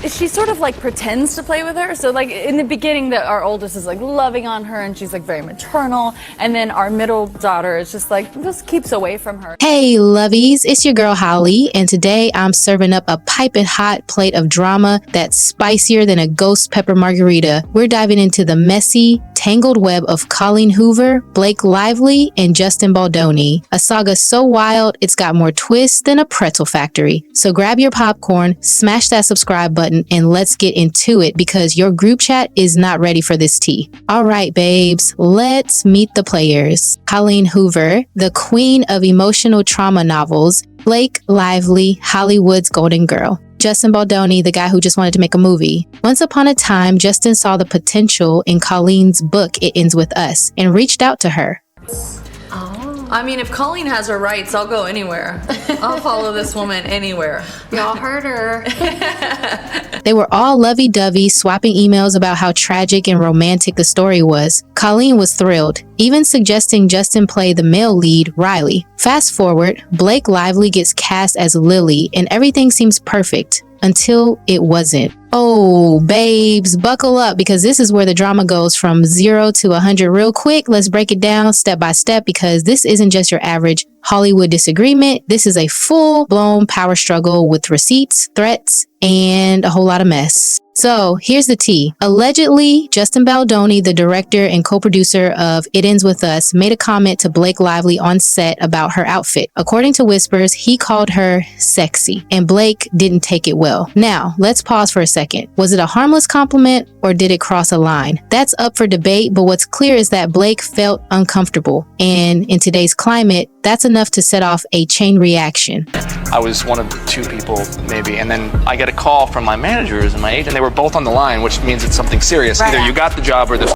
she sort of like pretends to play with her. So like in the beginning, our oldest is like loving on her and she's like very maternal, and then our middle daughter is just like just keeps away from her. Hey lovies, it's your girl Holly, and today I'm serving up a piping hot plate of drama that's spicier than a ghost pepper margarita. We're diving into the messy, tangled web of Colleen Hoover, Blake Lively, and Justin Baldoni. A saga so wild, it's got more twists than a pretzel factory. So grab your popcorn, smash that subscribe button, and let's get into it because your group chat is not ready for this tea. All right, babes, let's meet the players. Colleen Hoover, the queen of emotional trauma novels. Blake Lively, Hollywood's golden girl. Justin Baldoni, the guy who just wanted to make a movie. Once upon a time, Justin saw the potential in Colleen's book, It Ends With Us, and reached out to her. I mean, if Colleen has her rights, I'll go anywhere. I'll follow this woman anywhere. Y'all heard her. They were all lovey-dovey, swapping emails about how tragic and romantic the story was. Colleen was thrilled, even suggesting Justin play the male lead, Riley. Fast forward, Blake Lively gets cast as Lily, and everything seems perfect. Until it wasn't. Oh, babes, buckle up because this is where the drama goes from 0 to 100 real quick. Let's break it down step by step because this isn't just your average Hollywood disagreement. This is a full-blown power struggle with receipts, threats, and a whole lot of mess. So here's the tea. Allegedly, Justin Baldoni, the director and co-producer of It Ends With Us, made a comment to Blake Lively on set about her outfit. According to whispers, he called her sexy, and Blake didn't take it well. Now, let's pause for a second. Was it a harmless compliment or did it cross a line? That's up for debate, but what's clear is that Blake felt uncomfortable. And in today's climate, that's enough to set off a chain reaction. I was one of the two people, maybe, and then I get a call from my managers and my agent. They were both on the line, which means it's something serious. Right. Either you got the job or the...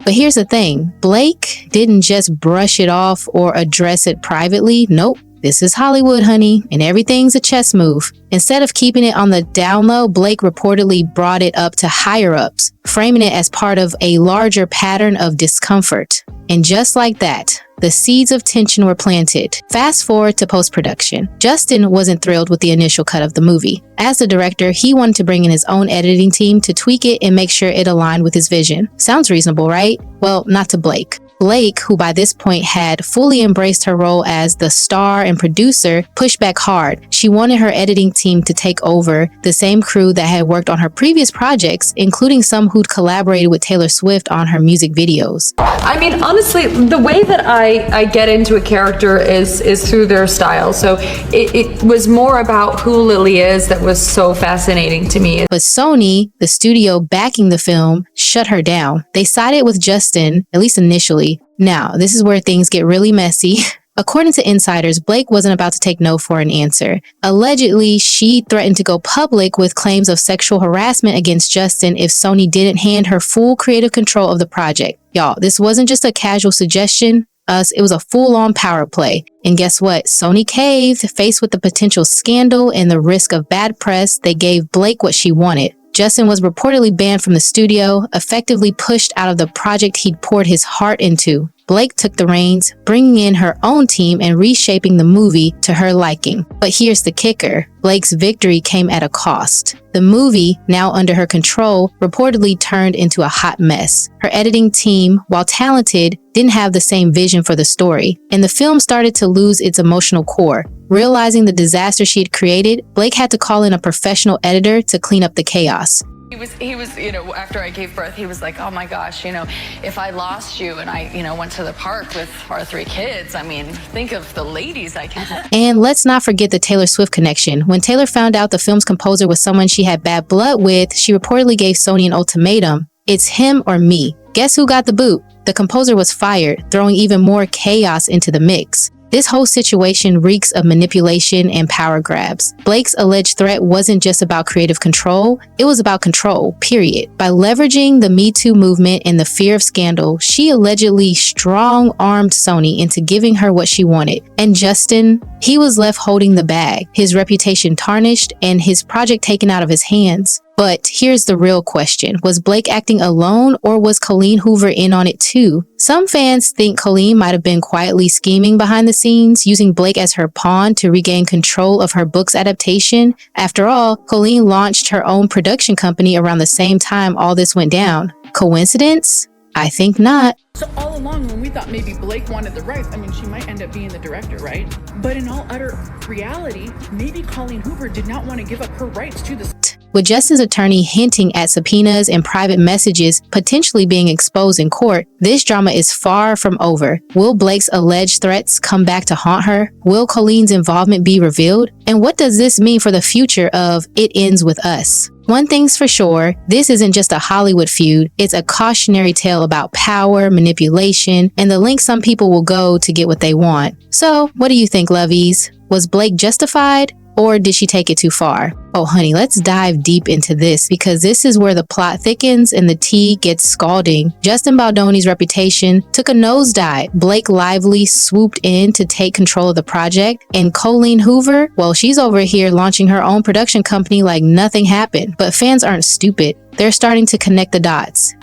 But here's the thing. Blake didn't just brush it off or address it privately. Nope. This is Hollywood, honey, and everything's a chess move. Instead of keeping it on the down low, Blake reportedly brought it up to higher-ups, framing it as part of a larger pattern of discomfort. And just like that, the seeds of tension were planted. Fast forward to post-production. Justin wasn't thrilled with the initial cut of the movie. As the director, he wanted to bring in his own editing team to tweak it and make sure it aligned with his vision. Sounds reasonable, right? Well, not to Blake. Blake, who by this point had fully embraced her role as the star and producer, pushed back hard. She wanted her editing team to take over, the same crew that had worked on her previous projects, including some who'd collaborated with Taylor Swift on her music videos. I mean, honestly, the way that I get into a character is through their style. So it was more about who Lily is that was so fascinating to me. But Sony, the studio backing the film, shut her down. They sided with Justin, at least initially. Now, this is where things get really messy. According to insiders, Blake wasn't about to take no for an answer. Allegedly, she threatened to go public with claims of sexual harassment against Justin if Sony didn't hand her full creative control of the project. Y'all, this wasn't just a casual suggestion. It was a full-on power play. And guess what? Sony caved. Faced with the potential scandal and the risk of bad press, they gave Blake what she wanted. Justin was reportedly banned from the studio, effectively pushed out of the project he'd poured his heart into. Blake took the reins, bringing in her own team and reshaping the movie to her liking. But here's the kicker. Blake's victory came at a cost. The movie, now under her control, reportedly turned into a hot mess. Her editing team, while talented, didn't have the same vision for the story, and the film started to lose its emotional core. Realizing the disaster she had created, Blake had to call in a professional editor to clean up the chaos. He was, after I gave birth, he was like, oh my gosh, if I lost you and I, went to the park with our 3 kids, I mean, think of the ladies I can. And let's not forget the Taylor Swift connection. When Taylor found out the film's composer was someone she had bad blood with, she reportedly gave Sony an ultimatum. It's him or me. Guess who got the boot? The composer was fired, throwing even more chaos into the mix. This whole situation reeks of manipulation and power grabs. Blake's alleged threat wasn't just about creative control, it was about control, period. By leveraging the Me Too movement and the fear of scandal, she allegedly strong-armed Sony into giving her what she wanted. And Justin, he was left holding the bag, his reputation tarnished and his project taken out of his hands. But here's the real question. Was Blake acting alone, or was Colleen Hoover in on it too? Some fans think Colleen might have been quietly scheming behind the scenes, using Blake as her pawn to regain control of her book's adaptation. After all, Colleen launched her own production company around the same time all this went down. Coincidence? I think not. So all along, when we thought maybe Blake wanted the rights, I mean, she might end up being the director, right? But in all utter reality, maybe Colleen Hoover did not want to give up her rights to the... With Justin's attorney hinting at subpoenas and private messages potentially being exposed in court, this drama is far from over. Will Blake's alleged threats come back to haunt her? Will Colleen's involvement be revealed? And what does this mean for the future of It Ends With Us? One thing's for sure, this isn't just a Hollywood feud, it's a cautionary tale about power, manipulation, and the lengths some people will go to get what they want. So, what do you think, lovies? Was Blake justified? Or did she take it too far? Oh honey, let's dive deep into this, because this is where the plot thickens and the tea gets scalding. Justin Baldoni's reputation took a nosedive. Blake Lively swooped in to take control of the project, and Colleen Hoover, well, she's over here launching her own production company like nothing happened. But fans aren't stupid. They're starting to connect the dots.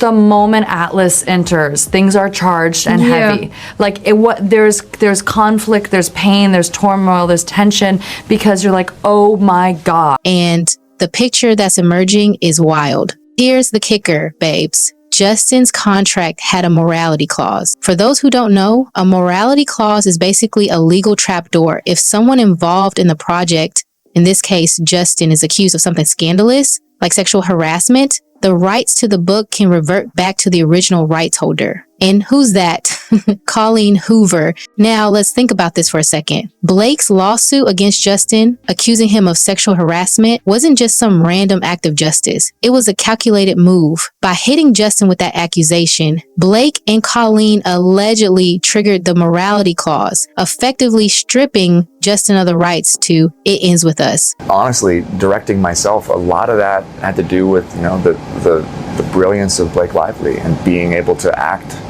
The moment Atlas enters, things are charged and heavy. Like there's conflict, there's pain, there's turmoil, there's tension, because you're like, oh my God. And the picture that's emerging is wild. Here's the kicker, babes. Justin's contract had a morality clause. For those who don't know, a morality clause is basically a legal trapdoor. If someone involved in the project, in this case, Justin, is accused of something scandalous, like sexual harassment, the rights to the book can revert back to the original rights holder. And who's that? Colleen Hoover. Now, let's think about this for a second. Blake's lawsuit against Justin, accusing him of sexual harassment, wasn't just some random act of justice. It was a calculated move. By hitting Justin with that accusation, Blake and Colleen allegedly triggered the morality clause, effectively stripping Justin of the rights to It Ends With Us. Honestly, directing myself, a lot of that had to do with, the brilliance of Blake Lively and being able to act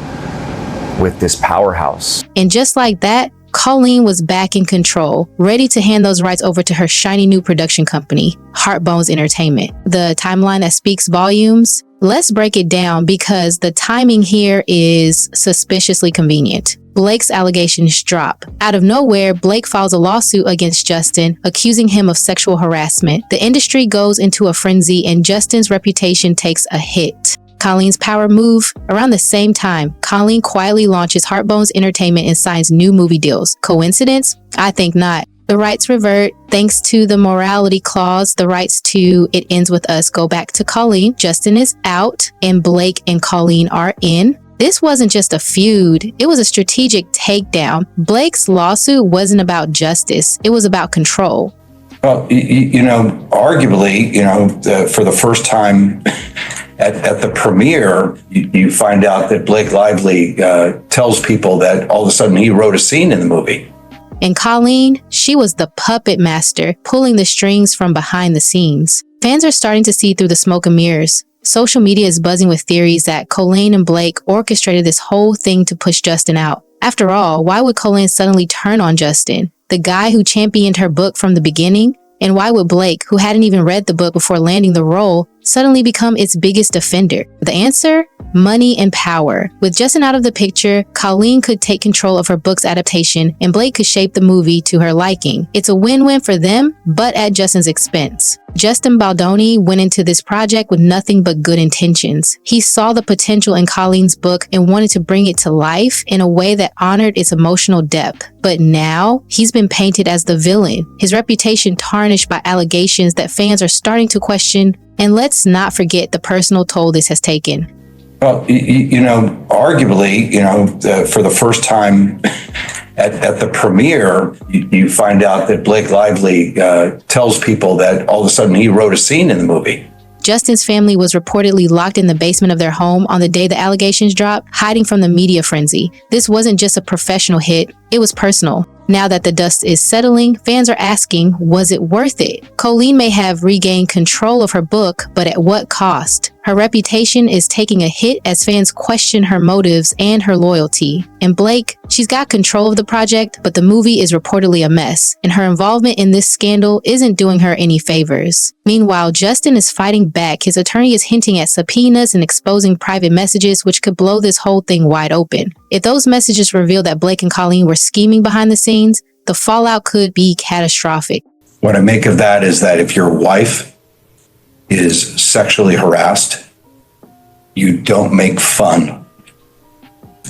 with this powerhouse. And just like that, Colleen was back in control, ready to hand those rights over to her shiny new production company, Heartbones Entertainment. The timeline that speaks volumes. Let's break it down, because the timing here is suspiciously convenient. Blake's allegations drop. Out of nowhere, Blake files a lawsuit against Justin, accusing him of sexual harassment. The industry goes into a frenzy, and Justin's reputation takes a hit. Colleen's power move. Around the same time, Colleen quietly launches Heartbones Entertainment and signs new movie deals. Coincidence? I think not. The rights revert. Thanks to the morality clause, the rights to It Ends With Us go back to Colleen. Justin is out, and Blake and Colleen are in. This wasn't just a feud, it was a strategic takedown. Blake's lawsuit wasn't about justice, it was about control. Well, arguably, for the first time at the premiere, you find out that Blake Lively tells people that all of a sudden he wrote a scene in the movie. And Colleen, she was the puppet master, pulling the strings from behind the scenes. Fans are starting to see through the smoke and mirrors. Social media is buzzing with theories that Colleen and Blake orchestrated this whole thing to push Justin out. After all, why would Colleen suddenly turn on Justin, the guy who championed her book from the beginning? And why would Blake, who hadn't even read the book before landing the role, suddenly become its biggest defender? The answer? Money and power. With Justin out of the picture, Colleen could take control of her book's adaptation, and Blake could shape the movie to her liking. It's a win-win for them, but at Justin's expense. Justin Baldoni went into this project with nothing but good intentions. He saw the potential in Colleen's book and wanted to bring it to life in a way that honored its emotional depth. But now, he's been painted as the villain, his reputation tarnished by allegations that fans are starting to question, and let's not forget the personal toll this has taken. Well, arguably, for the first time at the premiere, you find out that Blake Lively tells people that all of a sudden he wrote a scene in the movie. Justin's family was reportedly locked in the basement of their home on the day the allegations dropped, hiding from the media frenzy. This wasn't just a professional hit, it was personal. Now that the dust is settling, fans are asking, was it worth it? Colleen may have regained control of her book, but at what cost? Her reputation is taking a hit as fans question her motives and her loyalty. And Blake, she's got control of the project, but the movie is reportedly a mess, and her involvement in this scandal isn't doing her any favors. Meanwhile, Justin is fighting back. His attorney is hinting at subpoenas and exposing private messages, which could blow this whole thing wide open. If those messages reveal that Blake and Colleen were scheming behind the scenes, the fallout could be catastrophic. What I make of that is that if your wife is sexually harassed, you don't make fun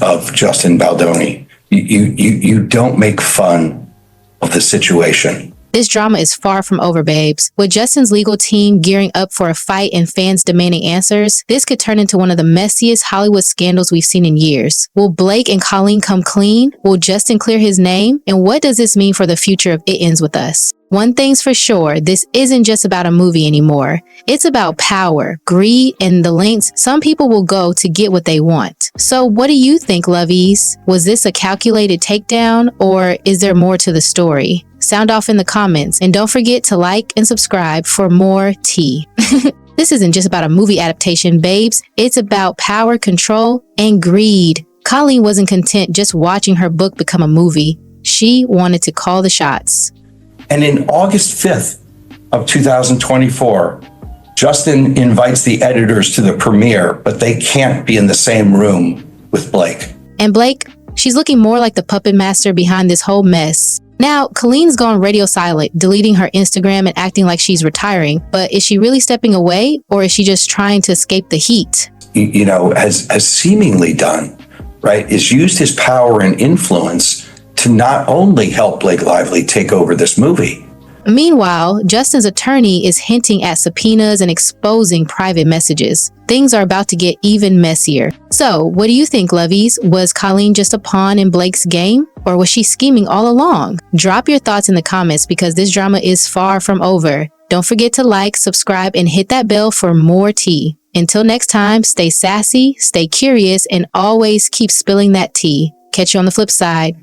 of Justin Baldoni. You don't make fun of the situation. This drama is far from over, babes. With Justin's legal team gearing up for a fight and fans demanding answers, this could turn into one of the messiest Hollywood scandals we've seen in years. Will Blake and Colleen come clean? Will Justin clear his name? And what does this mean for the future of It Ends With Us? One thing's for sure, this isn't just about a movie anymore. It's about power, greed, and the lengths some people will go to get what they want. So what do you think, lovies? Was this a calculated takedown, or is there more to the story? Sound off in the comments, and don't forget to like and subscribe for more tea. This isn't just about a movie adaptation, babes. It's about power, control, and greed. Colleen wasn't content just watching her book become a movie. She wanted to call the shots. And in August 5th of 2024, Justin invites the editors to the premiere, but they can't be in the same room with Blake. And Blake, she's looking more like the puppet master behind this whole mess. Now, Colleen's gone radio silent, deleting her Instagram and acting like she's retiring. But is she really stepping away, or is she just trying to escape the heat? Has seemingly done, right, is used his power and influence to not only help Blake Lively take over this movie. Meanwhile, Justin's attorney is hinting at subpoenas and exposing private messages. Things are about to get even messier. So, what do you think, lovies? Was Colleen just a pawn in Blake's game? Or was she scheming all along? Drop your thoughts in the comments because this drama is far from over. Don't forget to like, subscribe, and hit that bell for more tea. Until next time, stay sassy, stay curious, and always keep spilling that tea. Catch you on the flip side.